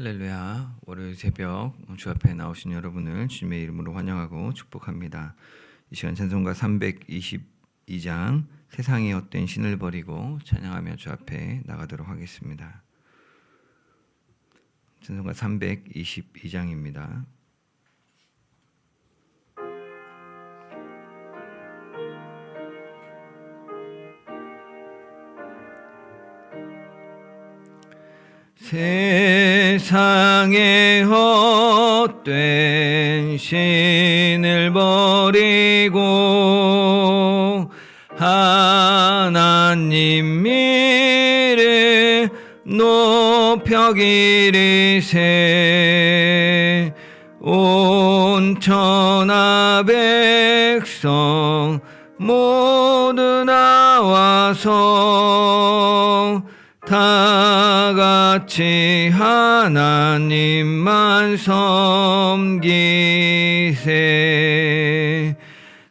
할렐루야. 월요일 새벽 주 앞에 나오신 여러분을 주님의 이름으로 환영하고 축복합니다. 이 시간 찬송가 322장 세상의 헛된 신을 버리고 찬양하며 주 앞에 나가도록 하겠습니다. 찬송가 322장입니다. 세상의 헛된 신을 버리고 하나님 이름 높여 기리세. 온 천하 백성 모두 나와서 다 같이 하나님만 섬기세.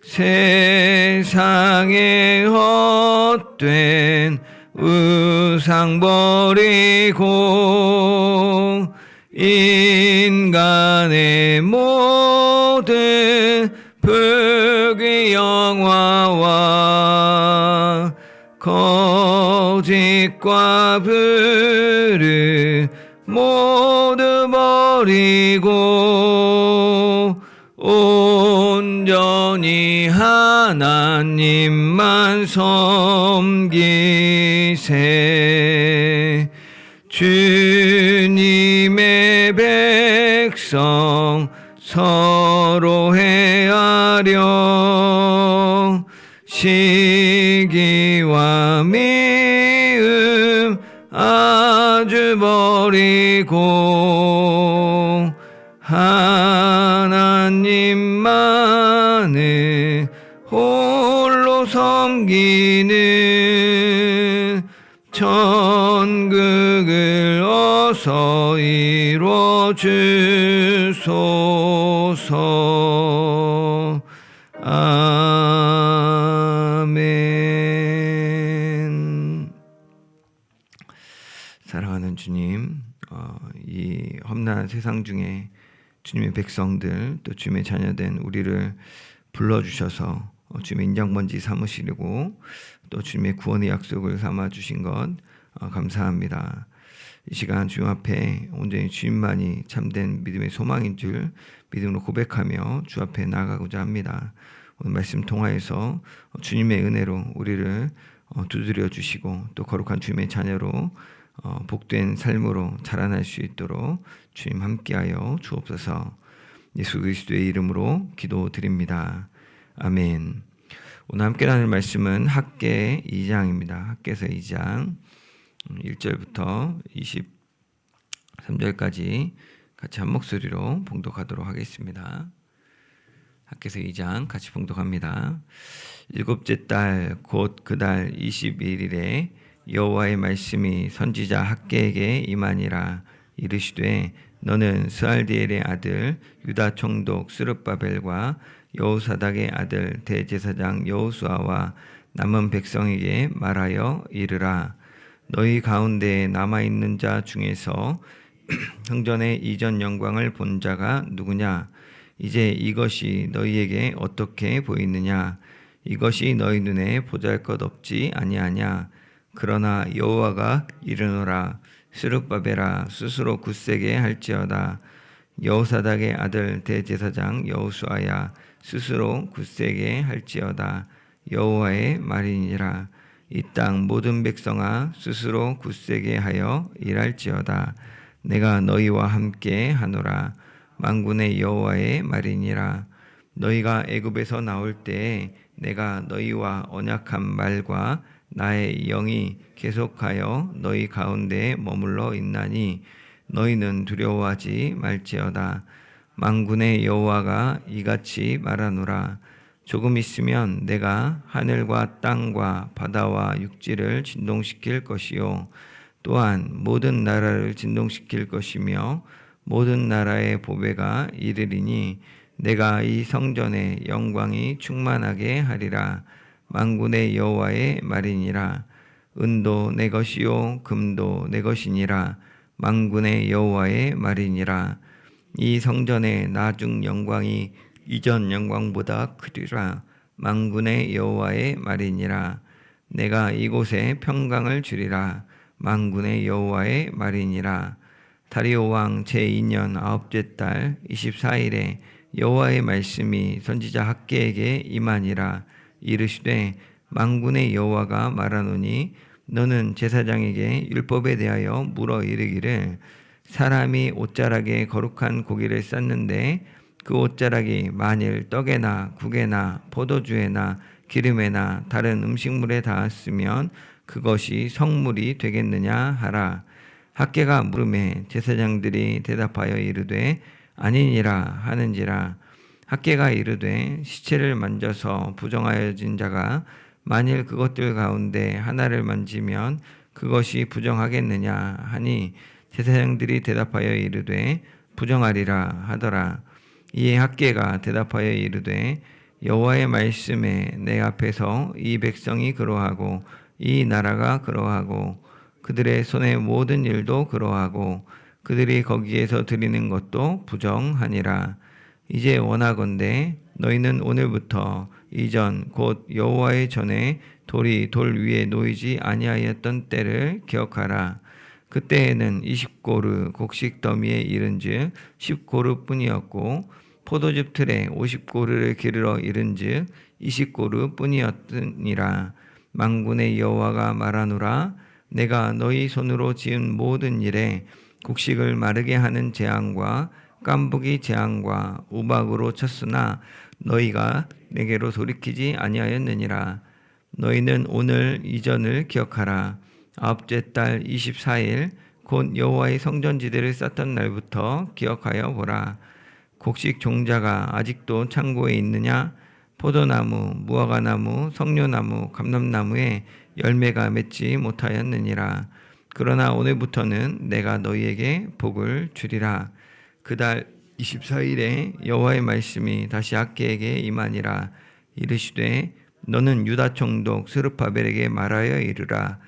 세상의 헛된 우상 버리고 인간의 모든 불귀 영화와 거짓과 불을 모두 버리고 온전히 하나님만 섬기세. 주님의 백성 서로 헤아려 시기와 미움 아주 버리고 하나님만을 홀로 섬기는 천국을 어서 이루어 주소서. 아멘. 사랑하는 주님, 이 험난한 세상 중에 주님의 백성들 또 주님의 자녀된 우리를 불러주셔서 주님의 인장먼지 삼으시려고 또 주님의 구원의 약속을 삼아주신 것 감사합니다. 이 시간 주님 앞에 온전히 주님만이 참된 믿음의 소망인 줄 믿음으로 고백하며 주 앞에 나아가고자 합니다. 오늘 말씀 통하여서 주님의 은혜로 우리를 두드려 주시고 또 거룩한 주님의 자녀로 복된 삶으로 자라날 수 있도록 주님 함께하여 주옵소서. 예수 그리스도의 이름으로 기도드립니다. 아멘. 오늘 함께 나눌 말씀은 학개 2장입니다. 학개서 2장 1절부터 23절까지 같이 한 목소리로 봉독하도록 하겠습니다. 학개서 2장 같이 봉독합니다. 일곱째 달 곧 그 달 22일에 여호와의 말씀이 선지자 학개에게 임하니라. 이르시되 너는 스알디엘의 아들 유다 총독 스룹바벨과 여호사닥의 아들 대제사장 여호수아와 남은 백성에게 말하여 이르라. 너희 가운데에 남아있는 자 중에서 성전의 이전 영광을 본 자가 누구냐? 이제 이것이 너희에게 어떻게 보이느냐? 이것이 너희 눈에 보잘것없지 아니하냐? 그러나 여호와가 이르노라. 스룹바벨아 스스로 굳세게 할지어다. 여호사닥의 아들 대제사장 여호수아야 스스로 굳세게 할지어다. 여호와의 말이니라. 이 땅 모든 백성아 스스로 굳세게 하여 일할지어다. 내가 너희와 함께 하노라. 만군의 여호와의 말이니라. 너희가 애굽에서 나올 때에 내가 너희와 언약한 말과 나의 영이 계속하여 너희 가운데에 머물러 있나니 너희는 두려워하지 말지어다. 만군의 여호와가 이같이 말하노라. 조금 있으면 내가 하늘과 땅과 바다와 육지를 진동시킬 것이요 또한 모든 나라를 진동시킬 것이며 모든 나라의 보배가 이르리니 내가 이 성전의 영광이 충만하게 하리라. 만군의 여호와의 말이니라. 은도 내 것이요 금도 내 것이니라. 만군의 여호와의 말이니라. 이 성전의 나중 영광이 이전 영광보다 크리라. 만군의 여호와의 말이니라. 내가 이곳에 평강을 주리라. 만군의 여호와의 말이니라. 다리오 왕 제2년 아홉째 달 24일에 여호와의 말씀이 선지자 학개에게 임하니라. 이르시되 만군의 여호와가 말하노니 너는 제사장에게 율법에 대하여 물어 이르기를 사람이 옷자락에 거룩한 고기를 쌌는데 그 옷자락이 만일 떡에나 국에나 포도주에나 기름에나 다른 음식물에 닿았으면 그것이 성물이 되겠느냐 하라. 학개가 물음에 제사장들이 대답하여 이르되 아니니라 하는지라. 학개가 이르되 시체를 만져서 부정하여진 자가 만일 그것들 가운데 하나를 만지면 그것이 부정하겠느냐 하니 제사장들이 대답하여 이르되 부정하리라 하더라. 이에 학개가 대답하여 이르되 여호와의 말씀에 내 앞에서 이 백성이 그러하고 이 나라가 그러하고 그들의 손의 모든 일도 그러하고 그들이 거기에서 드리는 것도 부정하니라. 이제 원하건대 너희는 오늘부터 이전 곧 여호와의 전에 돌이 돌 위에 놓이지 아니하였던 때를 기억하라. 그때에는 20고르 곡식 더미에 이른즉 10고르 뿐이었고 포도즙 틀에 50고르를 기르러 이른즉 20고르 뿐이었으니라. 만군의 여호와가 말하노라. 내가 너희 손으로 지은 모든 일에 곡식을 마르게 하는 재앙과 깐부기 재앙과 우박으로 쳤으나 너희가 내게로 돌이키지 아니하였느니라. 너희는 오늘 이전을 기억하라. 아홉째 달 24일 곧 여호와의 성전지대를 쌓던 날부터 기억하여 보라. 곡식 종자가 아직도 창고에 있느냐? 포도나무, 무화과나무, 석류나무, 감람나무에 열매가 맺지 못하였느니라. 그러나 오늘부터는 내가 너희에게 복을 주리라. 그달 24일에 여호와의 말씀이 다시 학개에게 임하니라. 이르시되 너는 유다 총독 스룹바벨에게 말하여 이르라.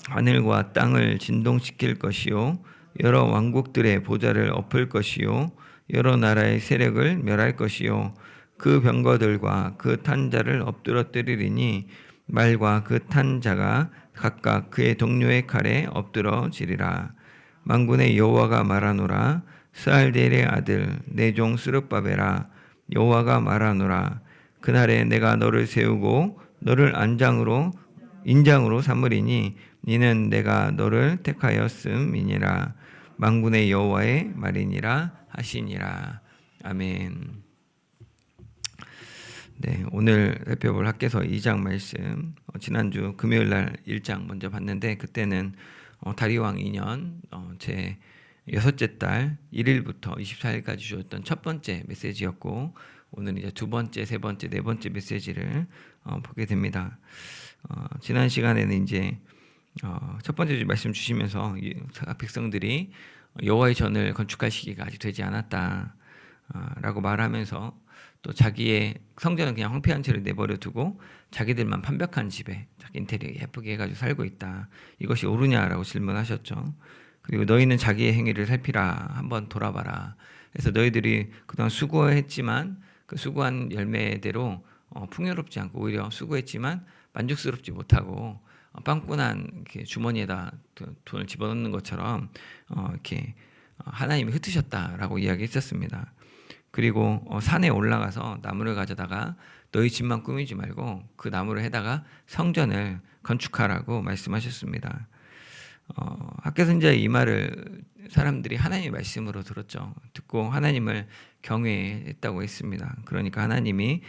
하늘과 땅을 진동시킬 것이요 여러 왕국들의 보좌를 엎을 것이요 여러 나라의 세력을 멸할 것이요 그 병거들과 그 탄 자를 엎드러뜨리리니 말과 그 탄 자가 각각 그의 동료의 칼에 엎드러지리라. 만군의 여호와가 말하노라. 스알디엘의 아들 내 종 스룹바벨아, 여호와가 말하노라. 그날에 내가 너를 세우고 너를 인장으로 삼으리니 이는 내가 너를 택하였음이니라. 만군의 여호와의 말이니라 하시니라. 아멘. 네, 오늘 살펴볼 학개서 2장 말씀, 지난주 금요일 날 1장 먼저 봤는데 그때는 다리오 왕 2년 제 6째 달 1일부터 24일까지 주었던 첫 번째 메시지였고 오늘 이제 두 번째, 세 번째, 네 번째 메시지를 보게 됩니다. 지난 시간에는 이제 첫 번째 말씀 주시면서 백성들이 여호와의 전을 건축할 시기가 아직 되지 않았다라고 말하면서 또 자기의 성전은 그냥 황폐한 채로 내버려 두고 자기들만 판벽한 집에 자기 인테리어 예쁘게 해가지고 살고 있다. 이것이 옳으냐라고 질문하셨죠. 그리고 너희는 자기의 행위를 살피라. 한번 돌아봐라. 그래서 너희들이 그동안 수고했지만 그 수고한 열매대로 풍요롭지 않고 오히려 수고했지만 만족스럽지 못하고 빵꾸난 주머니에다 돈을 집어넣는 것처럼 이렇게 하나님이 흩으셨다라고 이야기했었습니다. 그리고 산에 올라가서 나무를 가져다가 너희 집만 꾸미지 말고 그 나무를 해다가 성전을 건축하라고 말씀하셨습니다. 학개 선지자의 이 말을 사람들이 하나님의 말씀으로 들었죠. 듣고 하나님을 경외했다고 했습니다. 그러니까 하나님이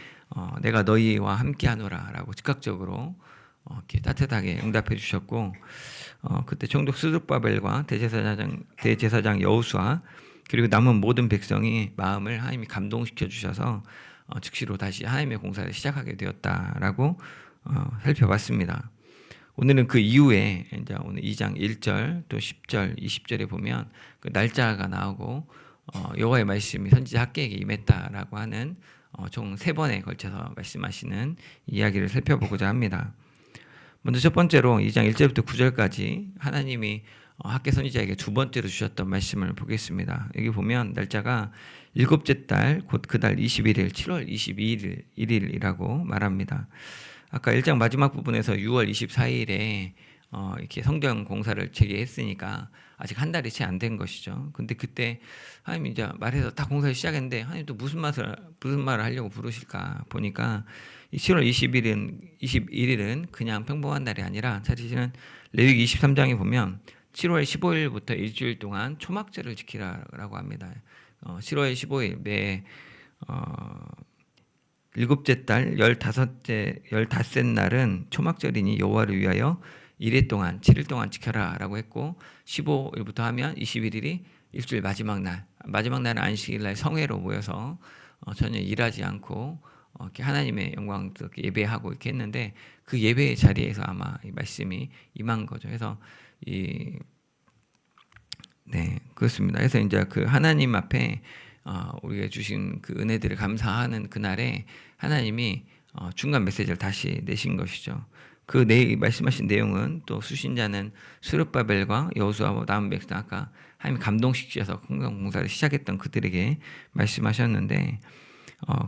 내가 너희와 함께하노라라고 즉각적으로 이렇게 따뜻하게 응답해 주셨고 그때 총독 스룹바벨과 대제사장 여호수아 그리고 남은 모든 백성이 마음을 하나님이 감동시켜 주셔서 즉시로 다시 하나님의 공사를 시작하게 되었다라고 살펴봤습니다. 오늘은 그 이후에 이제 오늘 2장 1절 또 10절 20절에 보면 그 날짜가 나오고 여호와의 말씀이 선지자 학개에게 임했다라고 하는 총 3번에 걸쳐서 말씀하시는 이야기를 살펴보고자 합니다. 먼저 첫 번째로 2장 1절부터 9절까지 하나님이 학계 선지자에게 두 번째로 주셨던 말씀을 보겠습니다. 여기 보면 날짜가 일곱째 달 곧 그 달 21일 7월 22일이라고 말합니다. 아까 1장 마지막 부분에서 6월 24일에 이렇게 성경 공사를 재개했으니까 아직 한 달이 채 안 된 것이죠. 근데 그때 하나님 이제 말해서 딱 공사를 시작했는데 하나님 또 무슨 말을 하려고 부르실까 보니까 이 7월 21일은 그냥 평범한 날이 아니라 사실은 레위기 23장에 보면 7월 15일부터 일주일 동안 초막절을 지키라고 합니다. 7월 15일 매 일곱째 달 15째 날은 초막절이니 여호와를 위하여 1일 동안 7일 동안 지켜라라고 했고 15일부터 하면 21일이 일주일 마지막 날은 안식일 날 성회로 모여서 전혀 일하지 않고 이렇게 하나님의 영광 예배하고 이렇게 했는데 그 예배의 자리에서 아마 이 말씀이 임한 거죠. 그래서 네, 그렇습니다. 그래서 이제 그 하나님 앞에 우리가 주신 그 은혜들을 감사하는 그날에 하나님이 중간 메시지를 다시 내신 것이죠. 그 말씀하신 내용은 또 수신자는 스룹바벨과 여호수아와 남은 백성 아까 하나님 감동시키셔서 성경 공사를 시작했던 그들에게 말씀하셨는데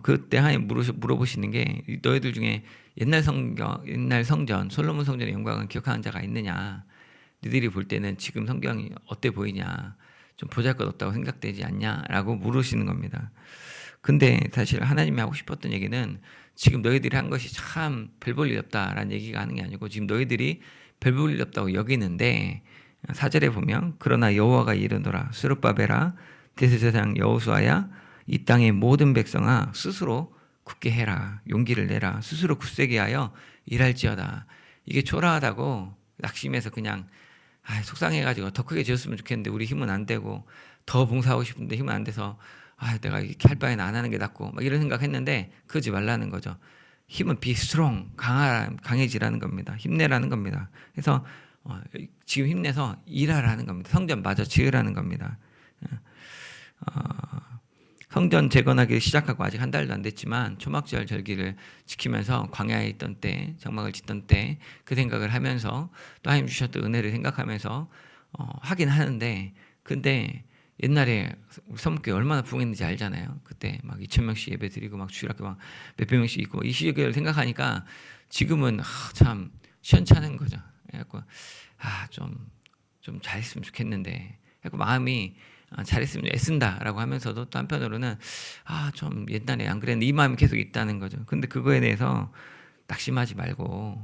그때 하나님 물어보시는 게 너희들 중에 옛날 성전 솔로몬 성전의 영광을 기억하는 자가 있느냐? 너희들이 볼 때는 지금 성경이 어때 보이냐? 좀 보잘것없다고 생각되지 않냐라고 물으시는 겁니다. 근데 사실 하나님이 하고 싶었던 얘기는 지금 너희들이 한 것이 참 별 볼 일 없다라는 얘기가 하는 게 아니고 지금 너희들이 별 볼 일 없다고 여기는데 4절에 보면 그러나 여호와가 이르노라 스룹바벨아 대제사장 여호수아야 이 땅의 모든 백성아 스스로 굳게 해라 용기를 내라 스스로 굳세게 하여 일할지어다. 이게 초라하다고 낙심해서 그냥 속상해가지고 더 크게 지었으면 좋겠는데 우리 힘은 안 되고 더 봉사하고 싶은데 힘은 안 돼서 내가 이렇게 할 바에는 안 하는 게 낫고 막 이런 생각했는데 그러지 말라는 거죠. 힘은 be strong 강해지라는 겁니다. 힘내라는 겁니다. 그래서 지금 힘내서 일하라는 겁니다. 성전 마저 지으라는 겁니다. 성전 재건하기 시작하고 아직 한 달도 안 됐지만 초막절 절기를 지키면서 광야에 있던 때 장막을 짓던 때 그 생각을 하면서 또 하나님 주셨던 은혜를 생각하면서 하긴 하는데 근데 옛날에 우리 성교회 얼마나 부흥했는지 알잖아요. 그때 막 2,000명씩 예배 드리고 막 주일학교 막 몇백 명씩 있고 이 시기를 생각하니까 지금은 참 시원찮은 거죠. 그래갖고 좀 잘했으면 좋겠는데 그래갖고 마음이 잘했으면 애쓴다라고 하면서도 또 한편으로는 좀 옛날에 안 그랬는데 이 마음이 계속 있다는 거죠. 근데 그거에 대해서 낙심하지 말고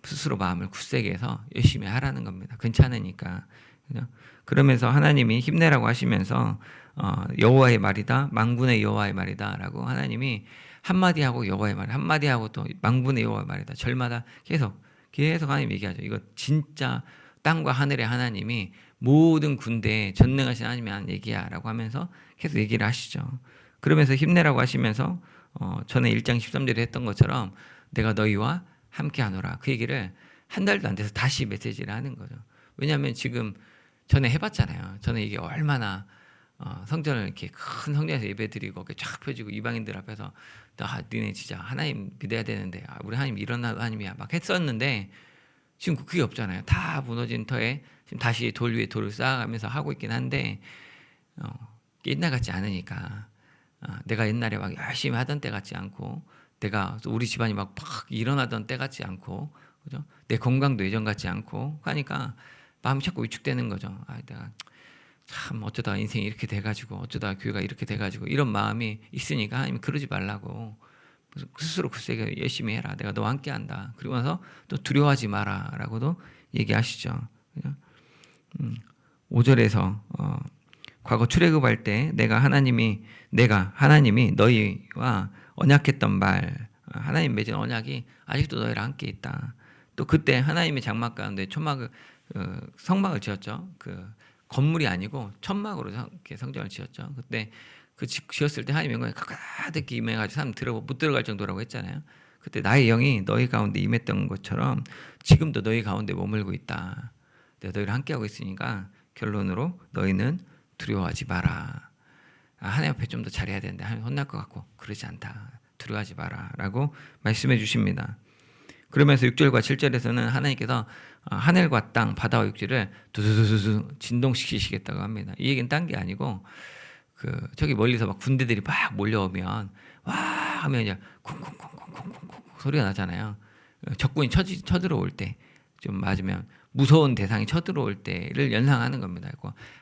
스스로 마음을 굳세게 해서 열심히 하라는 겁니다. 괜찮으니까. 그죠? 그러면서 하나님이 힘내라고 하시면서 여호와의 말이다, 만군의 여호와의 말이다라고 하나님이 한마디 하고 여호와의 말, 한마디 하고 또 만군의 여호와의 말이다. 절마다 계속 하나님 얘기하죠. 이거 진짜 땅과 하늘의 하나님이 모든 군대에 전능하신 하나님이 하는 얘기야라고 하면서 계속 얘기를 하시죠. 그러면서 힘내라고 하시면서 전에 1장 13절에 했던 것처럼 내가 너희와 함께하노라 그 얘기를 한 달도 안 돼서 다시 메시지를 하는 거죠. 왜냐하면 지금 전에 해봤잖아요. 전에 이게 얼마나 성전을 이렇게 큰 성전에서 예배드리고 쫙 펴지고 이방인들 앞에서 니네 진짜 하나님 믿어야 되는데 우리 하나님 이런 하나님이야 막 했었는데 지금 그게 없잖아요. 다 무너진 터에 지금 다시 돌 위에 돌을 쌓아가면서 하고 있긴 한데 옛날 같지 않으니까 내가 옛날에 막 열심히 하던 때 같지 않고 내가 우리 집안이 막 일어나던 때 같지 않고 그죠? 내 건강도 예전 같지 않고 하니까 마음이 자꾸 위축되는 거죠. 내가 참 어쩌다 인생이 이렇게 돼가지고 어쩌다 교회가 이렇게 돼가지고 이런 마음이 있으니까 하나님 그러지 말라고 스스로 굳세게 열심히 해라. 내가 너와 함께한다. 그리고 나서 또 두려워하지 마라라고도 얘기하시죠. 5절에서 과거 출애굽할 때 내가 하나님이 너희와 언약했던 말 하나님 맺은 언약이 아직도 너희랑 함께 있다. 또 그때 하나님의 장막 가운데 성막을 지었죠. 그 건물이 아니고 천막으로 이렇게 성전을 지었죠. 그때 그 지었을 때 하나님의 영광이 가득히 임해가지고 사람 못 들어갈 정도라고 했잖아요. 그때 나의 영이 너희 가운데 임했던 것처럼 지금도 너희 가운데 머물고 있다. 내가 너희랑 함께하고 있으니까 결론으로 너희는 두려워하지 마라. 하나님 앞에 좀 더 잘해야 되는데 하나님 혼날 것 같고 그러지 않다. 두려워하지 마라 라고 말씀해 주십니다. 그러면서 6절과 7절에서는 하나님께서 하늘과 땅, 바다와 육지를 두두두두 진동시키시겠다고 합니다. 이 얘기는 딴 게 아니고 저기 멀리서 막 군대들이 막 몰려오면 와 하면 이제 쿵쿵쿵쿵쿵쿵 소리가 나잖아요. 적군이 쳐들어올 때 좀 맞으면 무서운 대상이 쳐들어올 때를 연상하는 겁니다.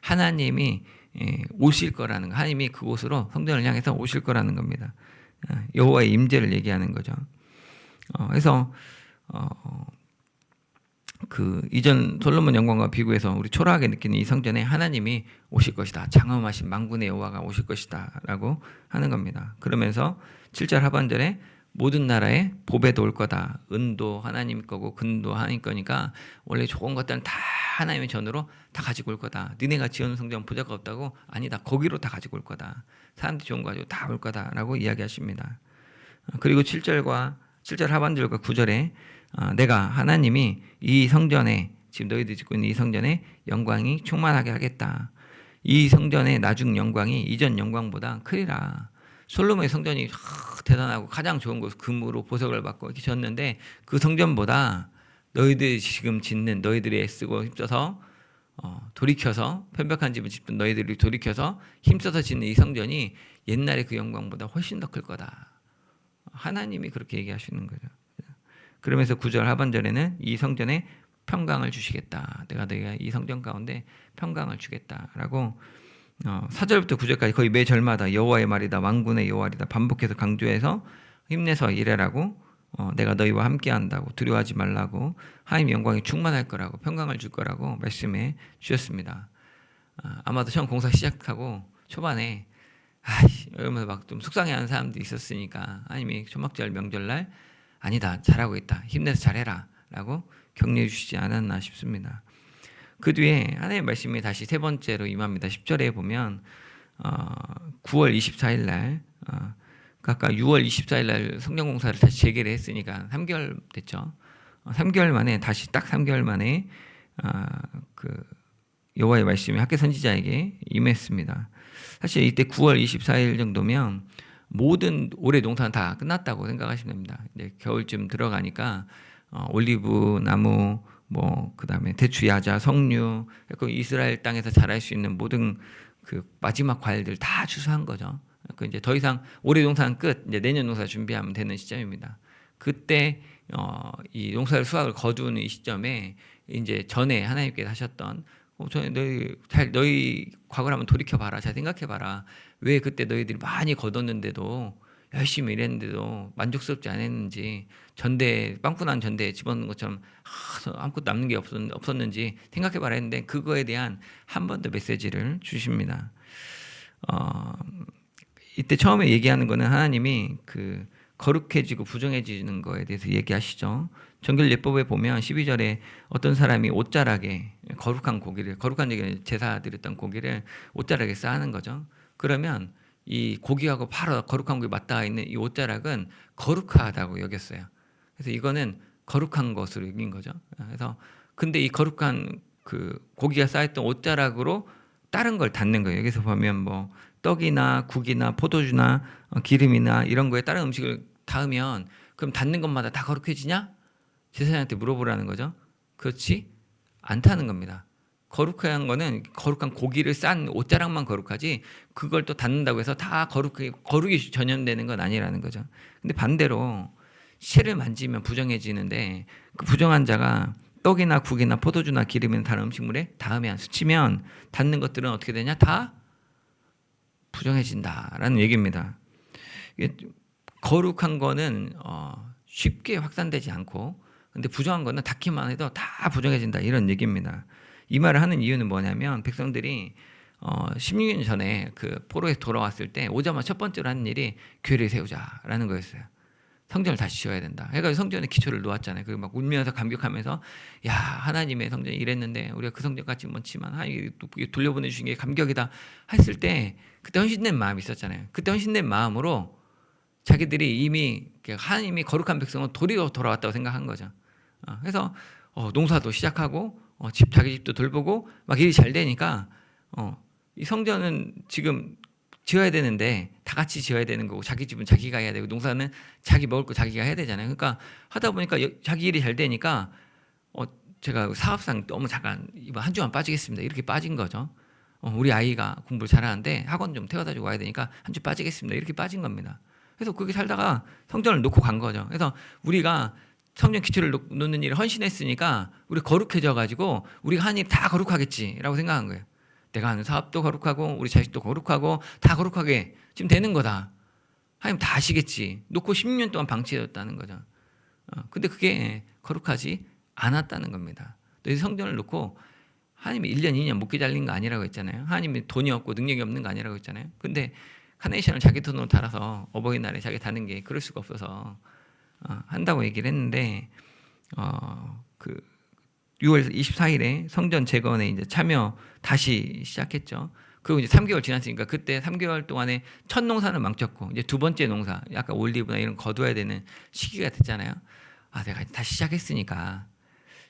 하나님이 오실 거라는 거, 하나님이 그곳으로 성전을 향해서 오실 거라는 겁니다. 여호와의 임재를 얘기하는 거죠. 그래서 이전 솔로몬 영광과 비교해서 우리 초라하게 느끼는 이 성전에 하나님이 오실 것이다. 장엄하신 만군의 여호와가 오실 것이다라고 하는 겁니다. 그러면서 7절 하반절에 모든 나라에 보배도 올 거다. 은도 하나님 거고 금도 하나님 거니까 원래 좋은 것들은 다 하나님의 전으로 다 가지고 올 거다. 너네가 지은 성전 부자가 없다고? 아니다. 거기로 다 가지고 올 거다. 사람들이 좋은 거 가지고 다 올 거다라고 이야기하십니다. 그리고 7절 하반절과 9절에 내가 하나님이 이 성전에 지금 너희들이 짓고 있는 이 성전에 영광이 충만하게 하겠다. 이 성전의 나중 영광이 이전 영광보다 크리라. 솔로몬의 성전이 대단하고 가장 좋은 곳 금으로 보석을 받고 이렇게 졌는데 그 성전보다 너희들이 지금 짓는 너희들이 애쓰고 힘써서 돌이켜서 편벽한 집을 짓던 너희들이 돌이켜서 힘써서 짓는 이 성전이 옛날의 그 영광보다 훨씬 더 클 거다. 하나님이 그렇게 얘기하시는 거죠. 그러면서 9절 하반절에는 이 성전에 평강을 주시겠다. 내가 이 성전 가운데 평강을 주겠다라고 4절부터 9절까지 거의 매 절마다 여호와의 말이다, 만군의 여호와이다 반복해서 강조해서 힘내서 일해라고, 내가 너희와 함께한다고, 두려워하지 말라고, 하나님의 영광이 충만할 거라고, 평강을 줄 거라고 말씀해 주셨습니다. 아마도 처음 공사 시작하고 초반에 이러면서 막 좀 속상해하는 사람들이 있었으니까 하나님이 초막절 명절날 아니다, 잘하고 있다, 힘내서 잘해라 라고 격려해 주시지 않았나 싶습니다. 그 뒤에 하나님의 말씀이 다시 세 번째로 임합니다. 10절에 보면 9월 24일 날 아까 6월 24일 날 성전 공사를 다시 재개를 했으니까 3개월 됐죠. 3개월 만에 다시 딱 3개월 만에 여호와의 말씀이 학개 선지자에게 임했습니다. 사실 이때 9월 24일 정도면 모든 올해 농사는 다 끝났다고 생각하시면 됩니다. 이제 겨울쯤 들어가니까 올리브 나무, 그다음에 대추, 야자, 석류, 이스라엘 땅에서 자랄 수 있는 모든 그 마지막 과일들 다 추수한 거죠. 이제 더 이상 올해 농사는 끝, 이제 내년 농사 준비하면 되는 시점입니다. 그때 이 농사를 수확을 거두는 이 시점에 이제 전에 하나님께서 하셨던 너희 과거를 한번 돌이켜봐라. 잘 생각해봐라. 왜 그때 너희들이 많이 거뒀는데도 열심히 일했는데도 만족스럽지 않았는지, 빵꾸난 전대에 집어넣는 것처럼 아무것도 남는 게 없었는지 생각해봐라 했는데 그거에 대한 한 번 더 메시지를 주십니다. 이때 처음에 얘기하는 거는 하나님이 거룩해지고 부정해지는 거에 대해서 얘기하시죠. 정결예법에 보면 12절에 어떤 사람이 옷자락에 거룩한 제사 드렸던 고기를 옷자락에 쌓는 거죠. 그러면 이 고기하고 바로 거룩한 고기 맞닿아 있는 이 옷자락은 거룩하다고 여겼어요. 그래서 이거는 거룩한 것으로 여긴 거죠. 그래서 근데 이 거룩한 고기가 쌓였던 옷자락으로 다른 걸 닿는 거예요. 여기서 보면 떡이나 국이나 포도주나 기름이나 이런 거에 다른 음식을 닿으면 그럼 닿는 것마다 다 거룩해지냐? 제사장한테 물어보라는 거죠. 그렇지 않다는 겁니다. 거룩한 거는 거룩한 고기를 싼 옷자락만 거룩하지 그걸 또 닿는다고 해서 다 거룩이 전염되는 건 아니라는 거죠. 근데 반대로 실을 만지면 부정해지는데 그 부정한 자가 떡이나 국이나 포도주나 기름이나 다른 음식물에 스치면 닿는 것들은 어떻게 되냐? 다 부정해진다라는 얘기입니다. 거룩한 거는 쉽게 확산되지 않고, 근데 부정한 거는 닿기만 해도 다 부정해진다 이런 얘기입니다. 이 말을 하는 이유는 뭐냐면 백성들이 16년 전에 포로에서 돌아왔을 때 오자마자 첫 번째로 하는 일이 교회를 세우자라는 거였어요. 성전을 다시 지어야 된다. 그러니까 성전에 기초를 놓았잖아요. 그리고 막 울면서 감격하면서 야 하나님의 성전이 이랬는데 우리가 그 성전 같지 못지만 하나님이 돌려보내 주신 게 감격이다 했을 때 그때 헌신된 마음이 있었잖아요. 그때 헌신된 마음으로 자기들이 이미 하나님이 거룩한 백성은 도리로 돌아왔다고 생각한 거죠. 그래서 농사도 시작하고 자기 집도 돌보고 막 일이 잘 되니까 이 성전은 지금 지어야 되는데 다 같이 지어야 되는 거고 자기 집은 자기가 해야 되고 농사는 자기 먹을 거 자기가 해야 되잖아요. 그러니까 하다 보니까 자기 일이 잘 되니까 제가 사업상 너무 잠깐 이번 한 주만 빠지겠습니다. 이렇게 빠진 거죠. 우리 아이가 공부를 잘하는데 학원 좀 태워다 주고 와야 되니까 한 주 빠지겠습니다. 이렇게 빠진 겁니다. 그래서 그렇게 살다가 성전을 놓고 간 거죠. 그래서 우리가 성전 기초를 놓는 일을 헌신했으니까 우리 거룩해져 가지고 우리가 한 일 다 거룩하겠지라고 생각한 거예요. 내가 하는 사업도 거룩하고 우리 자식도 거룩하고 다 거룩하게 지금 되는 거다. 하나님 다 아시겠지. 놓고 16년 동안 방치되었다는 거죠. 근데 그게 거룩하지 않았다는 겁니다. 너희 성전을 놓고 하나님이 1년, 2년 못 기다린 거 아니라고 했잖아요. 하나님이 돈이 없고 능력이 없는 거 아니라고 했잖아요. 근데 카네이션을 자기 돈으로 달아서 어버이날에 자기 다는 게 그럴 수가 없어서 한다고 얘기를 했는데 그 6월 24일에 성전 재건에 이제 참여 다시 시작했죠. 그리고 이제 3개월 지났으니까 그때 3개월 동안에 첫 농사는 망쳤고 이제 두 번째 농사, 약간 올리브나 이런 거둬야 되는 시기가 됐잖아요. 내가 다시 시작했으니까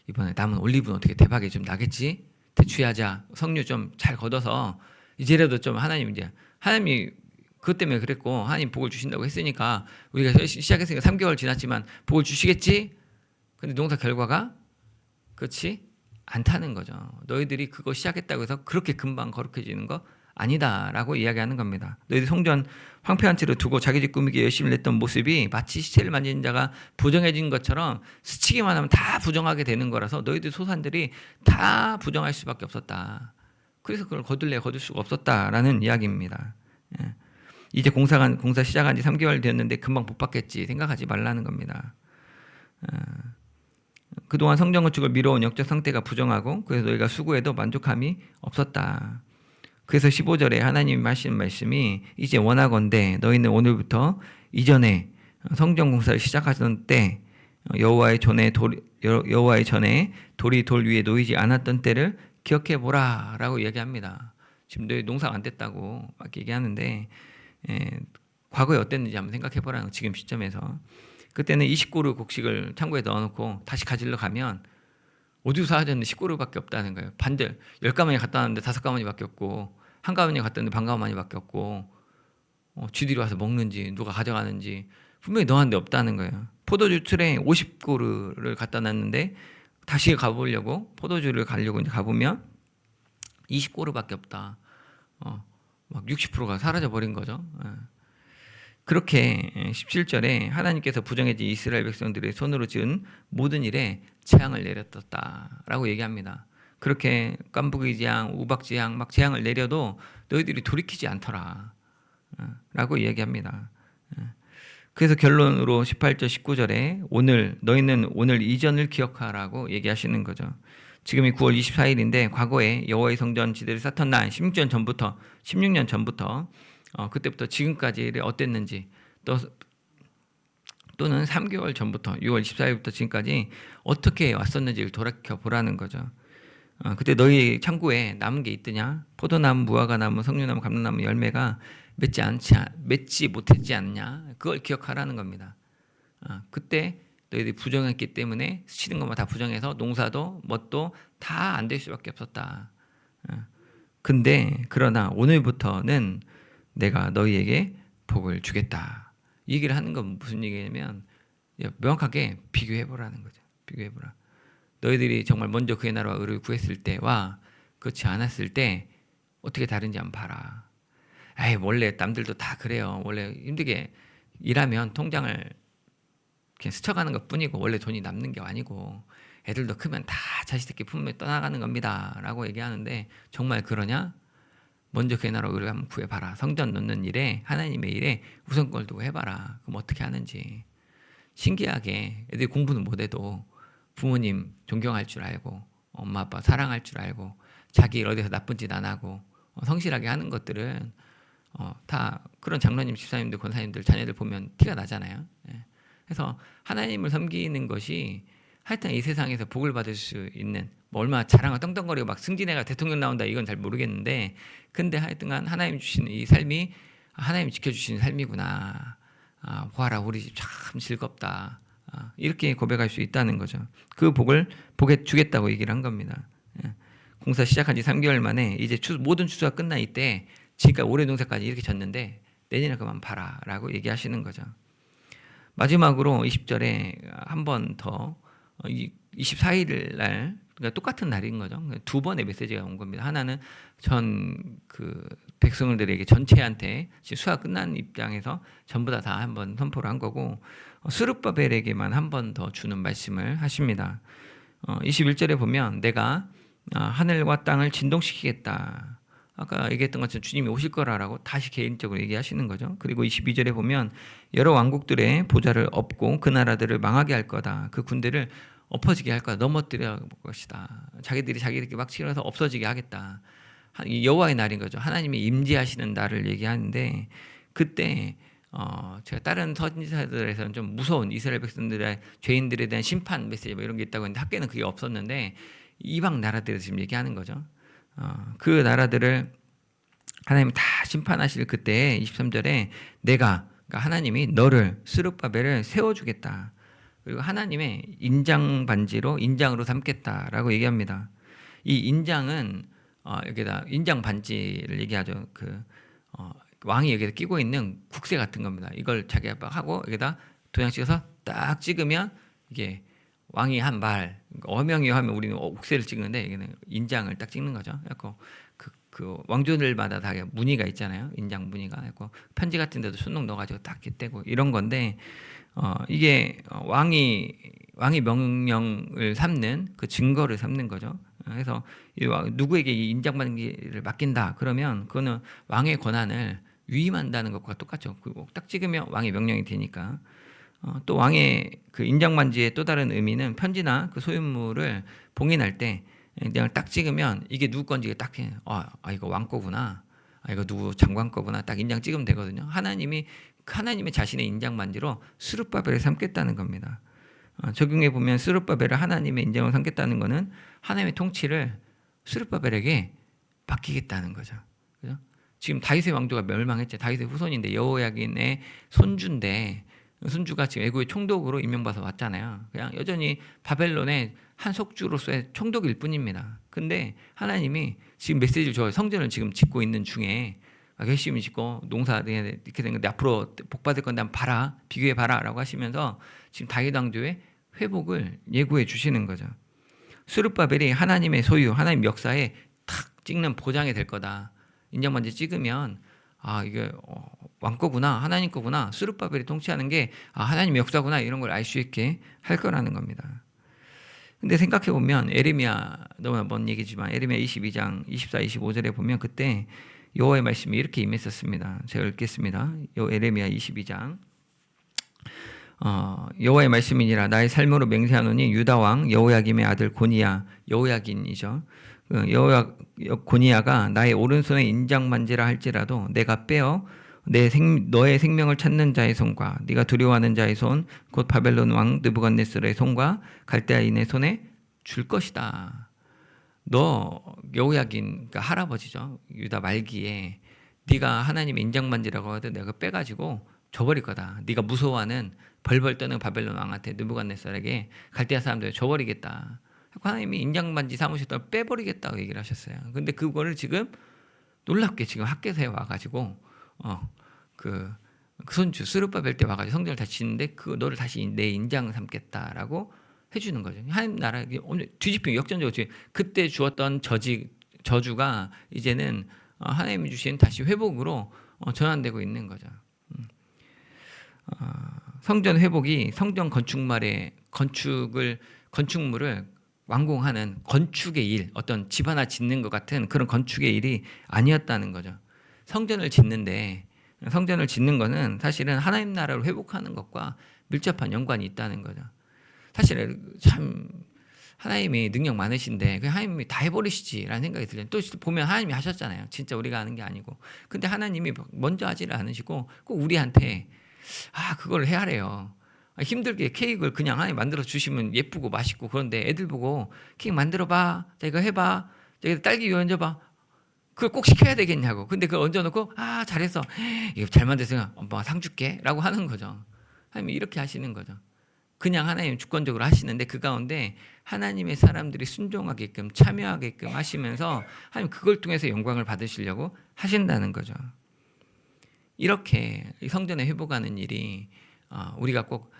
이번에 남은 올리브는 어떻게 대박이 좀 나겠지? 대추하자. 석류 좀 잘 걷어서 이제라도 좀 하나님이 그것 때문에 그랬고 하나님 복을 주신다고 했으니까 우리가 시작했으니까 3개월 지났지만 복을 주시겠지? 근데 농사 결과가 그렇지 않다는 거죠. 너희들이 그거 시작했다고 해서 그렇게 금방 거룩해지는 거 아니다라고 이야기하는 겁니다. 너희들 성전 황폐한 채로 두고 자기 집 꾸미기 열심히 냈던 모습이 마치 시체를 만지는 자가 부정해진 것처럼 스치기만 하면 다 부정하게 되는 거라서 너희들 소산들이 다 부정할 수밖에 없었다. 그래서 그걸 거둘 수가 없었다라는 이야기입니다. 이제 공사 시작한 지 3개월 되었는데 금방 복 받겠지 생각하지 말라는 겁니다. 그동안 성전 건축을 미뤄온 영적 상태가 부정하고 그래서 너희가 수고해도 만족함이 없었다. 그래서 15절에 하나님이 하시는 말씀이 이제 원하건대 너희는 오늘부터 이전에 성전 공사를 시작하던 때 여호와의 전에 돌이 돌 위에 놓이지 않았던 때를 기억해 보라라고 얘기합니다. 지금 너희 농사가 안 됐다고 막 얘기하는데 과거에 어땠는지 한번 생각해 보라는 거, 지금 시점에서. 그때는 20그루 곡식을 창고에 넣어놓고 다시 가지러 가면 어디서 사야되는데 10그루밖에 없다는 거예요. 반들 10가마니 갖다 놨는데 5가마니밖에 없고 한 가마니 갖다 놨는데 반 가마니밖에 없고 쥐들이 와서 먹는지 누가 가져가는지 분명히 너한테 없다는 거예요. 포도주 틀에 50그루를 갖다 놨는데 다시 가보려고 포도주를 가려고 이제 가보면 20그루밖에 없다. 막 60%가 사라져 버린 거죠. 그렇게 17절에 하나님께서 부정해진 이스라엘 백성들의 손으로 지은 모든 일에 재앙을 내렸다라고 얘기합니다. 그렇게 깐부기 재앙, 우박 재앙, 막 재앙을 내려도 너희들이 돌이키지 않더라 라고 이야기합니다. 그래서 결론으로 18절 19절에 너희는 오늘 이전을 기억하라고 얘기하시는 거죠. 지금이 9월 24일인데 과거에 여호와의 성전 지대를 쌓던 날 16년 전부터 그때부터 지금까지 어땠는지 또는 3개월 전부터 6월 24일부터 지금까지 어떻게 왔었는지를 돌아보라는 거죠. 그때 너희 창고에 남은 게 있더냐? 포도나무, 무화과나무, 석류나무, 감람나무 열매가 맺지 못했지 않냐? 그걸 기억하라는 겁니다. 그때 너희들이 부정했기 때문에 스치는 것만 다 부정해서 농사도 뭣도 다 안 될 수밖에 없었다. 그러나 오늘부터는 내가 너희에게 복을 주겠다. 이 얘기를 하는 건 무슨 얘기냐면 명확하게 비교해보라는 거죠. 비교해보라. 너희들이 정말 먼저 그의 나라와 의를 구했을 때와 그렇지 않았을 때 어떻게 다른지 한번 봐라. 원래 남들도 다 그래요. 원래 힘들게 일하면 통장을 그냥 스쳐가는 것 뿐이고 원래 돈이 남는 게 아니고 애들도 크면 다 자식들끼리 품에 떠나가는 겁니다 라고 얘기하는데 정말 그러냐? 먼저 그의 나라와 의를 한번 구해봐라. 성전 놓는 일에 하나님의 일에 우선권을 두고 해봐라. 그럼 어떻게 하는지. 신기하게 애들이 공부는 못해도 부모님 존경할 줄 알고 엄마 아빠 사랑할 줄 알고 자기 일 어디서 나쁜 짓 안 하고 성실하게 하는 것들은 다 그런 장로님, 집사님들, 권사님들 자녀들 보면 티가 나잖아요. 그래서 하나님을 섬기는 것이 하여튼 이 세상에서 복을 받을 수 있는 얼마나 자랑하고 떵떵거리고 막 승진해가 대통령 나온다 이건 잘 모르겠는데 근데 하여튼간 하나님 주시는 이 삶이 하나님이 지켜주시는 삶이구나. 보아라 우리 집 참 즐겁다. 이렇게 고백할 수 있다는 거죠. 그 복을 주겠다고 얘기를 한 겁니다. 공사 시작한 지 3개월 만에 이제 모든 추수가 끝나 이때 지금까지 올해 농사까지 이렇게 졌는데 내년에 그만 봐라라고 얘기하시는 거죠. 마지막으로 20절에 한 번 더 24일 날 그러니까 똑같은 날인 거죠. 두 번의 메시지가 온 겁니다. 하나는 전 그 백성들에게 전체한테 지금 수학 끝난 입장에서 전부 다 한번 선포를 한 거고 스룹바벨에게만 한 번 더 주는 말씀을 하십니다. 21절에 보면 내가 하늘과 땅을 진동시키겠다. 아까 얘기했던 것처럼 주님이 오실 거라고 다시 개인적으로 얘기하시는 거죠. 그리고 22절에 보면 여러 왕국들의 보좌를 엎고 그 나라들을 망하게 할 거다. 그 군대를 엎어지게 할 거다. 넘어뜨려 볼 것이다. 자기들이 막 치러서 없어지게 하겠다. 여호와의 날인 거죠. 하나님이 임재하시는 날을 얘기하는데 그때 제가 다른 선지자들에서는 좀 무서운 이스라엘 백성들의 죄인들에 대한 심판 메시지 뭐 이런 게 있다고 했는데 학계는 그게 없었는데 이방 나라들에서 지금 얘기하는 거죠. 그 나라들을 하나님이 다 심판하실 그때 23절에 내가 그러니까 하나님이 너를 스룹바벨을 세워주겠다. 그리고 하나님의 인장 반지로 인장으로 삼겠다라고 얘기합니다. 이 인장은 여기다 인장 반지를 얘기하죠. 왕이 여기다 끼고 있는 국세 같은 겁니다. 이걸 자기가 막 하고 여기다 도장 찍어서 딱 찍으면 이게 왕이 한 말, 어명이 하면 우리는 옥새를 찍는데 여기는 인장을 딱 찍는 거죠. 그래서 그 왕조들마다 다 무늬가 있잖아요. 인장 무늬가. 그래서 편지 같은 데도 손목 넣어가지고 딱 이렇게 떼고 이런 건데 이게 왕이 명령을 삼는 그 증거를 삼는 거죠. 그래서 누구에게 이 인장반지를 맡긴다 그러면 그거는 왕의 권한을 위임한다는 것과 똑같죠. 그리고 딱 찍으면 왕의 명령이 되니까. 또 왕의 그 인장반지의 또 다른 의미는 편지나 그 소유물을 봉인할 때 인장을 딱 찍으면 이게 누구 건지 딱 이거 왕 거구나. 이거 누구 장관 거구나. 딱 인장 찍으면 되거든요. 하나님의 자신의 인장반지로 스룹바벨을 삼겠다는 겁니다. 적용해 보면 스룹바벨을 하나님의 인장으로 삼겠다는 것은 하나님의 통치를 스룹바벨에게 맡기겠다는 거죠. 그죠? 지금 다윗의 왕조가 멸망했죠. 다윗의 후손인데 여호야긴의 손주인데 손주가 지금 애국의 총독으로 임명받아서 왔잖아요. 그냥 여전히 바벨론의 한 속주로서의 총독일 뿐입니다. 근데 하나님이 지금 메시지를 줘요. 성전을 지금 짓고 있는 중에 열심히 짓고 농사 이렇게 된 건데 앞으로 복 받을 건데 한번 봐라, 비교해 봐라라고 하시면서 지금 다윗 왕조의 회복을 예고해 주시는 거죠. 스룹바벨이 하나님의 소유, 하나님 역사에 탁 찍는 보장이 될 거다. 인장반지 찍으면 이게 왕 거구나, 하나님 거구나, 스룹바벨이 통치하는 게 하나님 역사구나 이런 걸 알 수 있게 할 거라는 겁니다. 근데 생각해 보면 에레미야 너무나 먼 얘기지만 에레미야 22장 24, 25절에 보면 그때 여호와의 말씀이 이렇게 임했었습니다. 제가 읽겠습니다. 에레미야 22장 여호와의 말씀이니라 나의 삶으로 맹세하노니 유다 왕 여호야김의 아들 고니야 여호야긴이죠. 고니야가 나의 오른손에 인장반지라 할지라도 내가 빼어 너의 생명을 찾는 자의 손과 네가 두려워하는 자의 손 곧 바벨론 왕 느부갓네살의 손과 갈대아인의 손에 줄 것이다. 너 여호야긴 그러니까 할아버지죠. 유다 말기에 네가 하나님의 인장반지라고 하도 내가 빼가지고 줘버릴 거다. 네가 무서워하는 벌벌 떠는 바벨론 왕한테 느부갓네살에게 갈대아 사람들 줘버리겠다. 하나님이 인장반지 삼으셨다고 빼버리겠다고 얘기를 하셨어요. 근데 그거를 지금 놀랍게 지금 학계서에 와가지고 그 손주 스룹바벨 때 와가지고 성전을 다시 짓는데 너를 다시 내 인장 삼겠다라고 해주는 거죠. 하나님 나라 오늘 뒤집히고 역전적으로 그때 주었던 저주가 이제는 하나님이 주신 다시 회복으로 전환되고 있는 거죠. 성전 회복이 성전 건축물의 건축물을 완공하는 건축의 일, 어떤 집 하나 짓는 것 같은 그런 건축의 일이 아니었다는 거죠. 성전을 짓는 거는 사실은 하나님 나라를 회복하는 것과 밀접한 연관이 있다는 거죠. 사실 참 하나님이 능력 많으신데 하나님이 다 해버리시지라는 생각이 들어요. 또 보면 하나님이 하셨잖아요. 진짜 우리가 하는 게 아니고. 근데 하나님이 먼저 하지를 않으시고 꼭 우리한테 그걸 해야 해요. 힘들게 케이크를 그냥 하나님 만들어 주시면 예쁘고 맛있고 그런데 애들 보고 케이크 만들어봐, 자 이거 해봐, 자 이거 딸기 위에 얹어봐. 그걸 꼭 시켜야 되겠냐고. 근데 그걸 얹어놓고 잘했어, 이거 잘 만들었으니까 엄마가 상 줄게 라고 하는 거죠. 하나님이 이렇게 하시는 거죠. 그냥 하나님 주권적으로 하시는데 그 가운데 하나님의 사람들이 순종하게끔 참여하게끔 하시면서 하나님 그걸 통해서 영광을 받으시려고 하신다는 거죠. 이렇게 성전에 회복하는 일이 우리가 꼭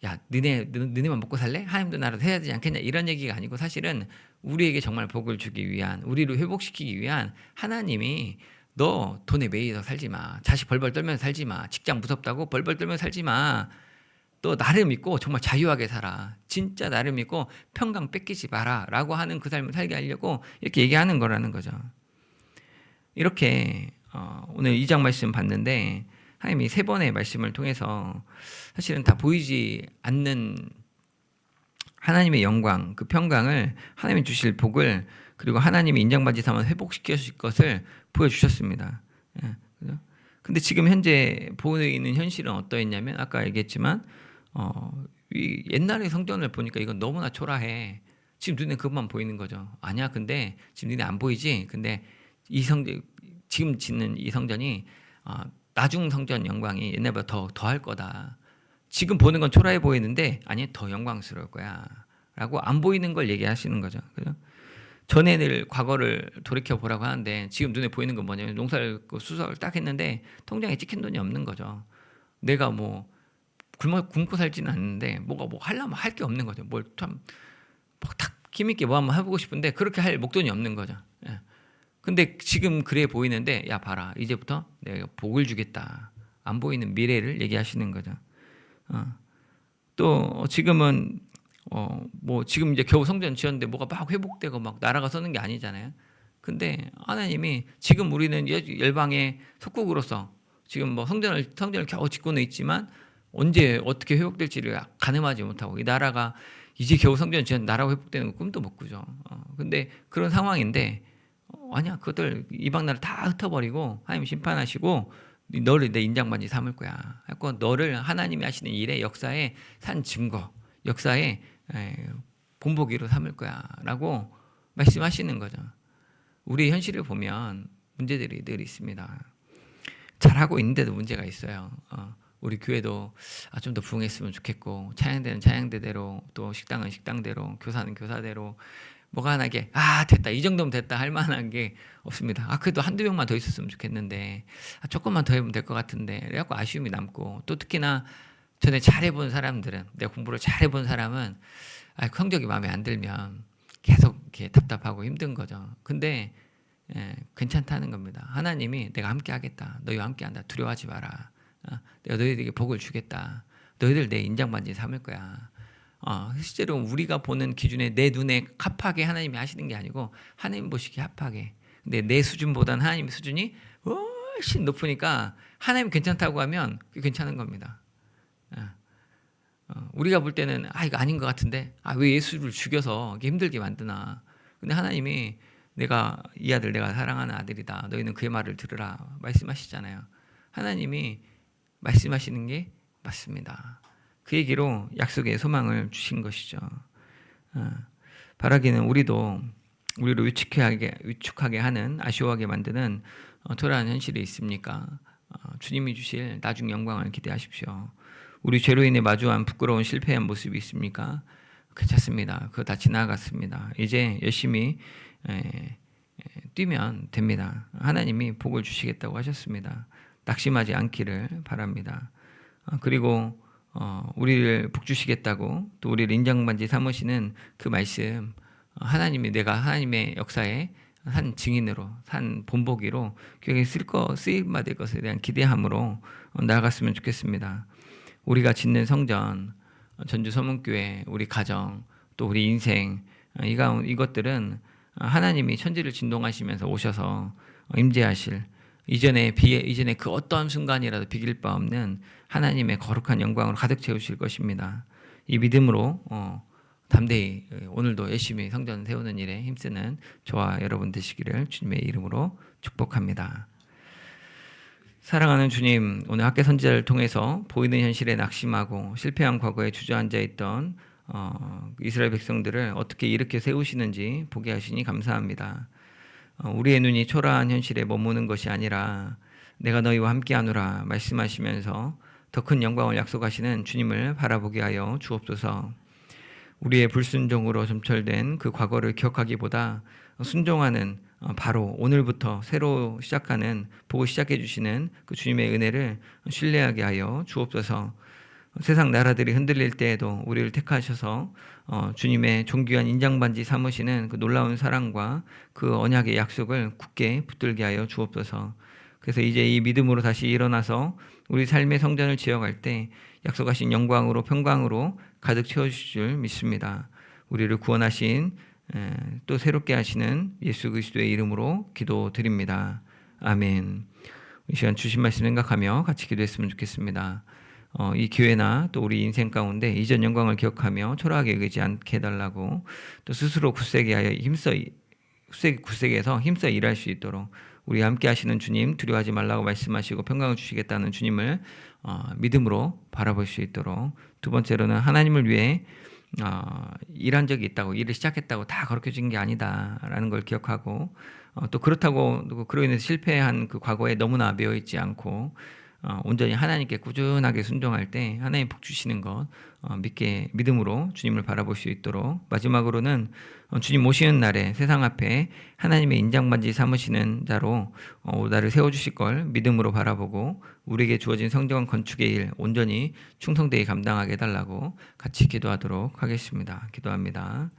야 너네만 먹고 살래? 하나님도 나라도 해야 되지 않겠냐 이런 얘기가 아니고 사실은 우리에게 정말 복을 주기 위한 우리를 회복시키기 위한 하나님이 너 돈에 매여서 살지 마. 자식 벌벌 떨면서 살지 마. 직장 무섭다고 벌벌 떨면서 살지 마. 또 나를 믿고 정말 자유하게 살아. 진짜 나를 믿고 평강 뺏기지 마라 라고 하는 그 삶을 살게 하려고 이렇게 얘기하는 거라는 거죠. 이렇게 오늘 2장 말씀 봤는데 하나님이 3번의 말씀을 통해서 사실은 다 보이지 않는 하나님의 영광, 그 평강을 하나님이 주실 복을 그리고 하나님이 인정받지 삼아 회복시켜 주실 것을 보여주셨습니다. 근데 지금 현재 보이는 현실은 어떠했냐면 아까 얘기했지만 옛날의 성전을 보니까 이건 너무나 초라해. 지금 눈에 그것만 보이는 거죠. 아니야, 근데 지금 눈에 안 보이지. 근데 이 성전 지금 짓는 이 성전이 나중 성전 영광이 옛날보다 더 할 거다. 지금 보는 건 초라해 보이는데 아니 더 영광스러울 거야. 라고 안 보이는 걸 얘기하시는 거죠. 그죠? 전에 늘 과거를 돌이켜 보라고 하는데 지금 눈에 보이는 건 뭐냐면 농사를 수확을 딱 했는데 통장에 찍힌 돈이 없는 거죠. 내가 뭐 굶고 살지는 않는데 뭐가 뭐 하려면 할 게 없는 거죠. 뭘 참 탁 힘있게 뭐 한번 해보고 싶은데 그렇게 할 목돈이 없는 거죠. 예. 근데 지금 그래 보이는데 야 봐라 이제부터 내가 복을 주겠다. 안 보이는 미래를 얘기하시는 거죠. 또 지금은 뭐 지금 이제 겨우 성전 지었는데 뭐가 막 회복되고 막 나라가 서는 게 아니잖아요. 근데 하나님이 지금 우리는 열방의 속국으로서 지금 뭐 성전을 겨우 짓고는 있지만 언제 어떻게 회복될지를 가늠하지 못하고 이 나라가 이제 겨우 성전 지은 나라가 회복되는 거 꿈도 못 꾸죠. 근데 그런 상황인데 아니야 그것들 이방 나라 다 흩어버리고 하나님 심판하시고 너를 내 인장반지 삼을 거야. 그래서 너를 하나님이 하시는 일의 역사의 산 증거, 역사의 본보기로 삼을 거야라고 말씀하시는 거죠. 우리의 현실을 보면 문제들이 늘 있습니다. 잘하고 있는데도 문제가 있어요. 우리 교회도 좀 더 부흥했으면 좋겠고 찬양대는 찬양대대로 또 식당은 식당대로 교사는 교사대로 뭐가 하나 이게 됐다 이 정도면 됐다 할 만한 게 없습니다. 그래도 한두 명만 더 있었으면 좋겠는데 조금만 더 해보면 될 것 같은데 그래갖고 아쉬움이 남고 또 특히나 전에 잘해본 사람들은 내가 공부를 잘해본 사람은 성적이 마음에 안 들면 계속 이렇게 답답하고 힘든 거죠. 근데 괜찮다는 겁니다. 하나님이 내가 함께 하겠다. 너희와 함께 한다. 두려워하지 마라. 내가 너희들에게 복을 주겠다. 너희들 내 인장반지 삼을 거야. 실제로 우리가 보는 기준에 내 눈에 합하게 하나님이 하시는 게 아니고 하나님 보시기에 합하게. 근데 내 수준보다는 하나님의 수준이 훨씬 높으니까 하나님 괜찮다고 하면 그게 괜찮은 겁니다. 우리가 볼 때는 이거 아닌 것 같은데 왜 예수를 죽여서 힘들게 만드나. 근데 하나님이 내가 이 아들 내가 사랑하는 아들이다. 너희는 그의 말을 들으라 말씀하시잖아요. 하나님이 말씀하시는 게 맞습니다. 그 얘기로 약속의 소망을 주신 것이죠. 바라기는 우리를 위축하게 하는 아쉬워하게 만드는 토라한 현실이 있습니까? 주님이 주실 나중 영광을 기대하십시오. 우리 죄로 인해 마주한 부끄러운 실패한 모습이 있습니까? 괜찮습니다. 그거 다 지나갔습니다. 이제 열심히 뛰면 됩니다. 하나님이 복을 주시겠다고 하셨습니다. 낙심하지 않기를 바랍니다. 그리고 우리를 복 주시겠다고 또 우리를 인정반지 삼으시는 그 말씀 하나님이 내가 하나님의 역사에 한 증인으로 한 본보기로 교회에 쓰임받을 것에 대한 기대함으로 나아갔으면 좋겠습니다. 우리가 짓는 성전, 전주 서문교회, 우리 가정, 또 우리 인생 이것들은 하나님이 천지를 진동하시면서 오셔서 임재하실 이전에 그 어떠한 순간이라도 비길 바 없는 하나님의 거룩한 영광으로 가득 채우실 것입니다. 이 믿음으로 담대히 오늘도 열심히 성전 세우는 일에 힘쓰는 저와 여러분 되시기를 주님의 이름으로 축복합니다. 사랑하는 주님, 오늘 학계 선지자를 통해서 보이는 현실에 낙심하고 실패한 과거에 주저앉아 있던 이스라엘 백성들을 어떻게 일으켜 세우시는지 보게 하시니 감사합니다. 우리의 눈이 초라한 현실에 머무는 것이 아니라 내가 너희와 함께하노라 말씀하시면서 더 큰 영광을 약속하시는 주님을 바라보게 하여 주옵소서. 우리의 불순종으로 점철된 그 과거를 기억하기보다 순종하는 바로 오늘부터 새로 시작하는 보고 시작해 주시는 그 주님의 은혜를 신뢰하게 하여 주옵소서. 세상 나라들이 흔들릴 때에도 우리를 택하셔서 주님의 존귀한 인장반지 삼으시는 그 놀라운 사랑과 그 언약의 약속을 굳게 붙들게 하여 주옵소서. 그래서 이제 이 믿음으로 다시 일어나서 우리 삶의 성전을 지어갈 때 약속하신 영광으로 평강으로 가득 채워주실 줄 믿습니다. 우리를 구원하신 또 새롭게 하시는 예수 그리스도의 이름으로 기도드립니다. 아멘. 이 시간 주신 말씀 생각하며 같이 기도했으면 좋겠습니다. 이 기회나 또 우리 인생 가운데 이전 영광을 기억하며 초라하게 여기지 않게 해달라고, 또 스스로 굳세게 하여 굳세게해서 힘써 일할 수 있도록 우리 함께 하시는 주님, 두려워하지 말라고 말씀하시고 평강을 주시겠다는 주님을 믿음으로 바라볼 수 있도록, 두 번째로는 하나님을 위해 일한 적이 있다고, 일을 시작했다고 다 거룩해진 게 아니다라는 걸 기억하고, 또 그렇다고 그로 인해서 실패한 그 과거에 너무나 매여 있지 않고 온전히 하나님께 꾸준하게 순종할 때 하나님 복 주시는 것 믿음으로 주님을 바라볼 수 있도록, 마지막으로는 주님 오시는 날에 세상 앞에 하나님의 인장반지 삼으시는 자로 나를 세워주실 걸 믿음으로 바라보고 우리에게 주어진 성전 건축의 일 온전히 충성되게 감당하게 해달라고 같이 기도하도록 하겠습니다. 기도합니다.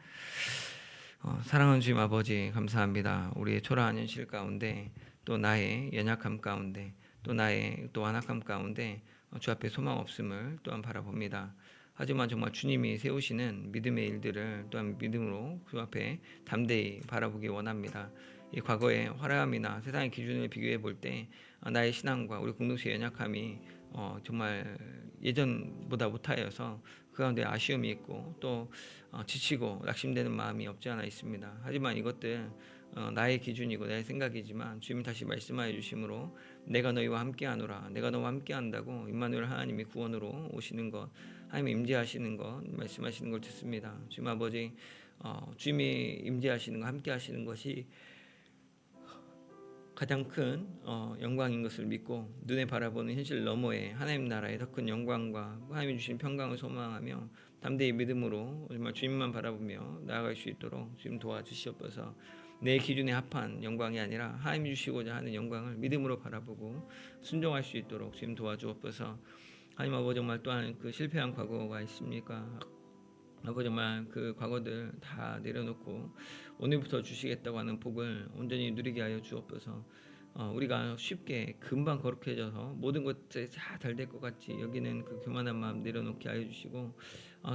사랑하는 주님 아버지, 감사합니다. 우리의 초라한 현실 가운데, 또 나의 연약함 가운데, 또 나의 또 완악함 가운데 주 앞에 소망 없음을 또한 바라봅니다. 하지만 정말 주님이 세우시는 믿음의 일들을 또한 믿음으로 주 앞에 담대히 바라보기 원합니다. 이 과거의 화려함이나 세상의 기준을 비교해 볼 때 나의 신앙과 우리 공동체의 연약함이 정말 예전보다 못하여서 그 가운데 아쉬움이 있고 또 지치고 낙심되는 마음이 없지 않아 있습니다. 하지만 이것들 나의 기준이고 나의 생각이지만 주님이 다시 말씀하여 주심으로 내가 너희와 함께하노라, 내가 너와 함께한다고 임마누엘 하나님이 구원으로 오시는 것, 하나님이 임재하시는 것 말씀하시는 걸 듣습니다. 주님 아버지, 주님이 임재하시는 것, 함께하시는 것이 가장 큰 영광인 것을 믿고 눈에 바라보는 현실 너머에 하나님 나라의 더 큰 영광과 하나님이 주신 평강을 소망하며 담대히 믿음으로 정말 주님만 바라보며 나아갈 수 있도록 주님 도와주시옵소서. 내 기준에 합한 영광이 아니라 하나님이 주시고자 하는 영광을 믿음으로 바라보고 순종할 수 있도록 주님 도와주옵소서. 하나님 아버지, 정말 또한 그 실패한 과거가 있습니까? 아버지, 정말 그 과거들 다 내려놓고 오늘부터 주시겠다고 하는 복을 온전히 누리게 하여 주옵소서. 우리가 쉽게 금방 거룩해져서 모든 것들이 다 잘 될 것 같이 여기는 그 교만한 마음 내려놓게 하여 주시고,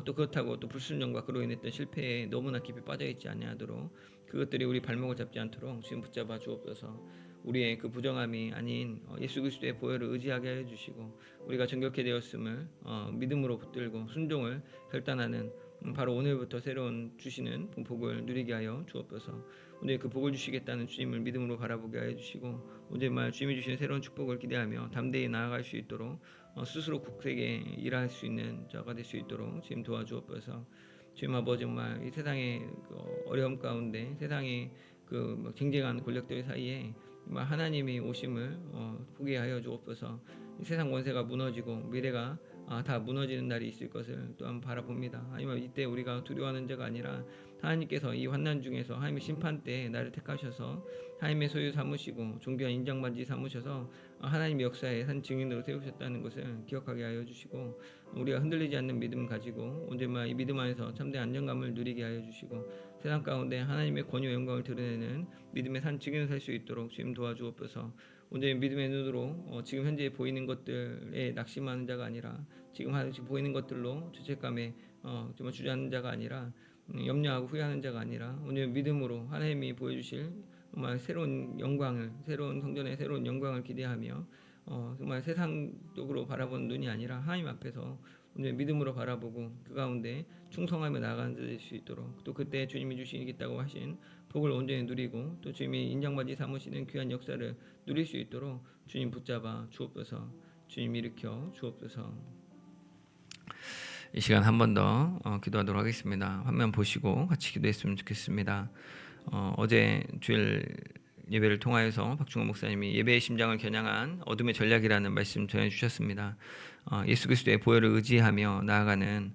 또 그렇다고 또 불순종과 그로 인했던 실패에 너무나 깊이 빠져있지 아니하도록 그것들이 우리 발목을 잡지 않도록 지금 붙잡아 주옵소서. 우리의 그 부정함이 아닌 예수 그리스도의 보혈을 의지하게 하여 주시고, 우리가 정결케 되었음을 믿음으로 붙들고 순종을 결단하는 바로 오늘부터 새로운 주시는 복을 누리게 하여 주옵소서. 오늘 그 복을 주시겠다는 주님을 믿음으로 바라보게 하여 주시고, 오늘 말 주님이 주시는 새로운 축복을 기대하며 담대히 나아갈 수 있도록 스스로 굳세게 일할 수 있는 자가 될 수 있도록 주님 도와주옵소서. 주님 아버지, 정말 이 세상의 어려움 가운데, 세상의 그 쟁쟁한 권력들 사이에 하나님이 오심을 보게 하여 주옵소서. 이 세상 권세가 무너지고 미래가 다 무너지는 날이 있을 것을 또한 바라봅니다. 하나님, 이때 우리가 두려워하는 자가 아니라 하나님께서 이 환난 중에서 하나님의 심판 때 나를 택하셔서 하나님의 소유 삼으시고 존귀한 인장반지 삼으셔서 하나님의 역사의 한 증인으로 세우셨다는 것을 기억하게 하여 주시고, 우리가 흔들리지 않는 믿음을 가지고 언제나 이 믿음 안에서 참된 안정감을 누리게 하여 주시고, 세상 가운데 하나님의 권위와 영광을 드러내는 믿음의 산 증인을 살 수 있도록 주님 도와주옵소서. 온전히 믿음의 눈으로 지금 현재 보이는 것들에 낙심하는 자가 아니라, 지금 보이는 것들로 죄책감에 정말 주저하는 자가 아니라, 염려하고 후회하는 자가 아니라 오늘 믿음으로 하나님이 보여주실 정말 새로운 영광을, 새로운 성전의 새로운 영광을 기대하며 정말 세상적으로 바라보는 눈이 아니라 하나님 앞에서 오늘 믿음으로 바라보고 그 가운데 충성하며 나아가는 자 될 수 있도록, 또 그때 주님이 주시겠다고 하신 복을 온전히 누리고 또 주님이 인장받이 삼으시는 귀한 역사를 누릴 수 있도록 주님 붙잡아 주옵소서. 주님 일으켜 주옵소서. 이 시간 한 번 더 기도하도록 하겠습니다. 화면 보시고 같이 기도했으면 좋겠습니다. 어제 주일 예배를 통하여서 박중호 목사님이 예배의 심장을 겨냥한 어둠의 전략이라는 말씀 전해주셨습니다. 예수 그리스도의 보혈을 의지하며 나아가는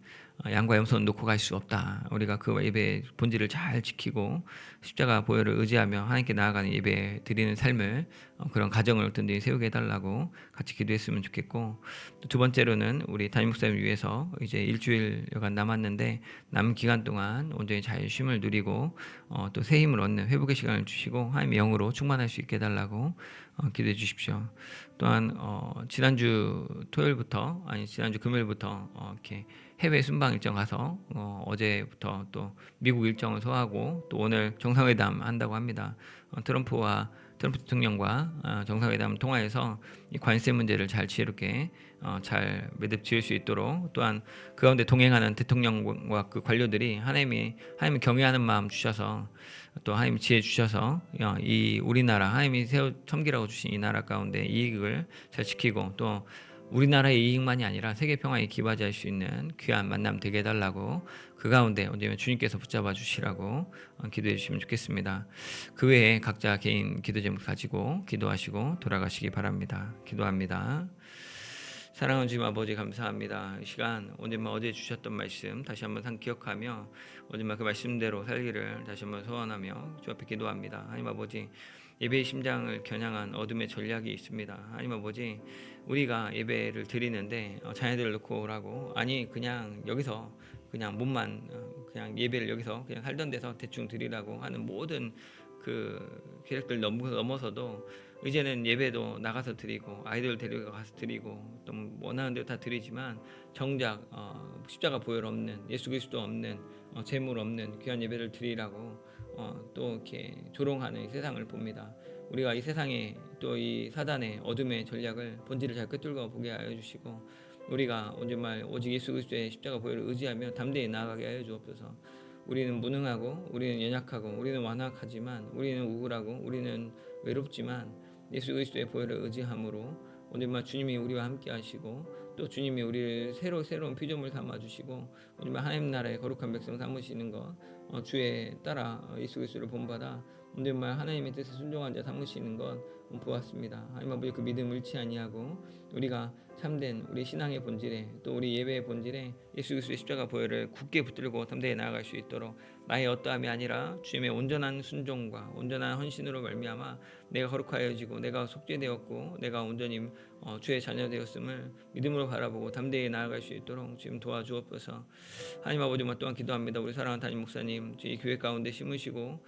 양과 염소는 놓고 갈 수 없다. 우리가 그 예배의 본질을 잘 지키고 십자가 보혈을 의지하며 하나님께 나아가는 예배 드리는 삶을 그런 가정을 든든히 세우게 해달라고 같이 기도했으면 좋겠고, 두 번째로는 우리 담임 목사님을 위해서 이제 일주일여간 남았는데 남은 기간 동안 온전히 잘 쉼을 누리고 또 새 힘을 얻는 회복의 시간을 주시고 하나님의 영으로 충만할 수 있게 해달라고 기도해 주십시오. 또한 지난주 토요일부터 지난주 금요일부터 이렇게 해외 순방 일정 가서 어제부터 또 미국 일정을 소화하고 또 오늘 정상회담 한다고 합니다. 트럼프 대통령과 정상회담 통화해서 이 관세 문제를 잘 지혜롭게 잘 매듭 지을 수 있도록, 또한 그 가운데 동행하는 대통령과 그 관료들이 하나님을 경외하는 마음 주셔서 또 하나님 지혜 주셔서 이 우리나라 하나님이 섬기라고 주신 이 나라 가운데 이익을 잘 지키고 또 우리나라의 이익만이 아니라 세계 평화에 기바지할 수 있는 귀한 만남 되게 해달라고, 그 가운데 언제면 주님께서 붙잡아 주시라고 기도해 주시면 좋겠습니다. 그 외에 각자 개인 기도 제목 가지고 기도하시고 돌아가시기 바랍니다. 기도합니다. 사랑하는 주님 아버지, 감사합니다. 이 시간 오늘만 어제 주셨던 말씀 다시 한번 기억하며 오늘만 그 말씀대로 살기를 다시 한번 소원하며 주 앞에 기도합니다. 하나님 아버지, 예배의 심장을 겨냥한 어둠의 전략이 있습니다. 하나님 아버지, 우리가 예배를 드리는데 자녀들을 놓고 오라고, 그냥 여기서 그냥 몸만 그냥 예배를 여기서 그냥 살던 데서 대충 드리라고 하는 모든 그 계획들 넘어서도 이제는 예배도 나가서 드리고 아이들 데리고 가서 드리고 또 원하는 대로 다 드리지만 정작 십자가 보혈 없는, 예수 그리스도 없는, 재물 없는 귀한 예배를 드리라고 또 이렇게 조롱하는 이 세상을 봅니다. 우리가 이 세상에 또 이 사단의 어둠의 전략을 본질을 잘 꿰뚫고 보게 하여 주시고, 우리가 정말 오직 예수 그리스도의 십자가 보혈을 의지하며 담대히 나아가게 하여 주옵소서. 우리는 무능하고 우리는 연약하고 우리는 완악하지만 우리는 우울하고 우리는 외롭지만 예수 그리스도의 보혈을 의지함으로 오늘만 주님이 우리와 함께 하시고 또 주님이 우리를 새로운 피조물 삼아 주시고 오늘만 하나님 나라의 거룩한 백성 삼으시는 것, 주에 따라 예수 그리스도를 본받아 오늘만 하나님의 뜻에 순종한 자 삼으시는 것 보았습니다. 하나님 아버지, 그 믿음 잃지 아니하고 우리가 참된 우리 신앙의 본질에 또 우리 예배의 본질에 예수 그리스도의 십자가 보혈을 굳게 붙들고 담대히 나아갈 수 있도록 나의 어떠함이 아니라 주님의 온전한 순종과 온전한 헌신으로 말미암아 내가 거룩하여지고 내가 속죄되었고 내가 온전히 주의 자녀 되었음을 믿음으로 바라보고 담대히 나아갈 수 있도록 지금 도와주옵소서. 하나님 아버지, 또한 기도합니다. 우리 사랑하는 담임 목사님 이 교회 가운데 심으시고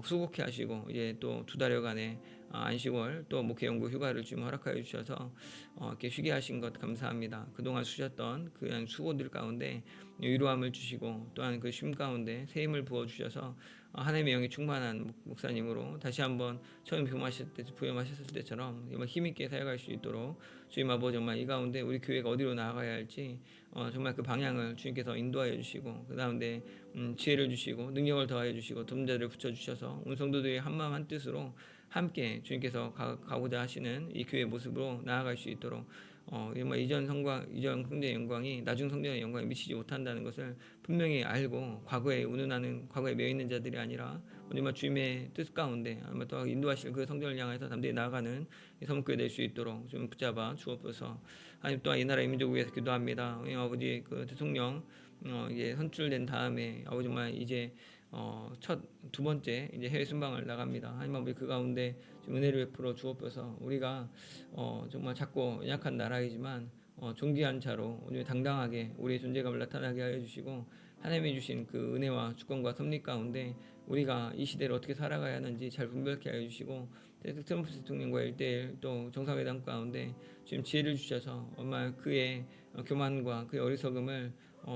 수고케 하시고 이제 또 2달여간의 안식월 또 목회연구 휴가를 지금 허락하여 주셔서 이렇게 쉬게 하신 것 감사합니다. 그동안 쓰셨던 그 수고들 가운데 위로함을 주시고 또한 그 쉼 가운데 새 힘을 부어 주셔서 하나님의 영이 충만한 목사님으로 다시 한번 처음 부임하셨을 때처럼 정말 힘있게 사역할 수 있도록 주님 아버지, 정말 이 가운데 우리 교회가 어디로 나아가야 할지 정말 그 방향을 주님께서 인도하여 주시고 그 가운데 지혜를 주시고 능력을 더하여 주시고 돕자를 붙여주셔서 온 성도들의 한마음 한뜻으로 함께 주님께서 가고자 하시는 이 교회의 모습으로 나아갈 수 있도록 이전 성도의 영광이 나중 성도의 영광에 미치지 못한다는 것을 분명히 알고 과거에 매여 있는 자들이 아니라 오늘 주님의 뜻 가운데 아마 또 인도하실 그 성전을 향해서 담대히 나아가는 성교회 될 수 있도록 좀 붙잡아 주옵소서. 하나님, 또한 이 나라 민족을 위해서 기도합니다. 아버지, 그 대통령 이제 선출된 다음에 아버지 정말 이제 첫 두 번째 이제 해외 순방을 나갑니다. 하나님 아버지, 그 가운데 은혜를 베풀어 주옵소서. 우리가 정말 작고 연약한 나라이지만 존귀한 자로 오늘 당당하게 우리의 존재감을 나타나게 하여 주시고 하나님이 주신 그 은혜와 주권과 섭리 가운데 우리가 이 시대를 어떻게 살아가야 하는지 잘 분별케 하여 주시고 트럼프 대통령과 1대1 또 정상회담 가운데 지금 지혜를 주셔서 정말 그의 교만과 그의 어리석음을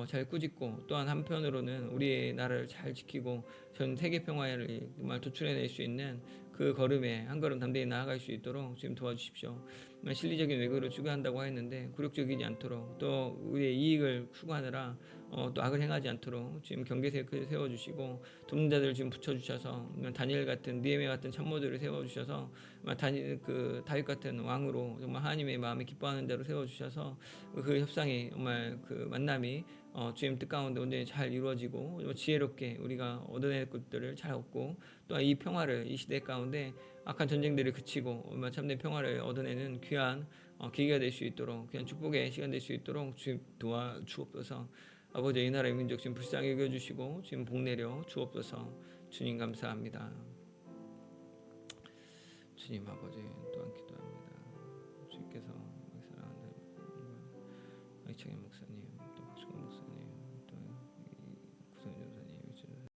잘 꾸짖고 또한 한편으로는 우리의 나라를 잘 지키고 전 세계 평화를 정말 도출해낼 수 있는 그 걸음에 한 걸음 담대히 나아갈 수 있도록 지금 도와주십시오. 실리적인 외교를 추구한다고 했는데 굴욕적이지 않도록 또 우리의 이익을 추구하느라 또 악을 행하지 않도록 지금 경계색을 세워주시고 돕는 자들을 지금 붙여주셔서 다니엘 같은 느헤미야 같은 참모들을 세워주셔서 다윗 같은 왕으로 정말 하나님의 마음에 기뻐하는 자로 세워주셔서 그 협상이 정말 그 만남이 주님 뜻 가운데 온전히 잘 이루어지고 지혜롭게 우리가 얻어낼 것들을 잘 얻고 또 이 평화를 이 시대 가운데 악한 전쟁들이 그치고 얼마나 참된 평화를 얻어내는 귀한 계기가 될 수 있도록 귀한 축복의 시간 될 수 있도록 주님 도와 주옵소서. 아버지 이 나라의 민족 지금 불쌍히 여겨주시고 지금 복내려 주옵소서. 주님 감사합니다. 주님 아버지 또한 기도합니다. 주님께서 사랑하는 이창현 목사님 또 박수근 목사님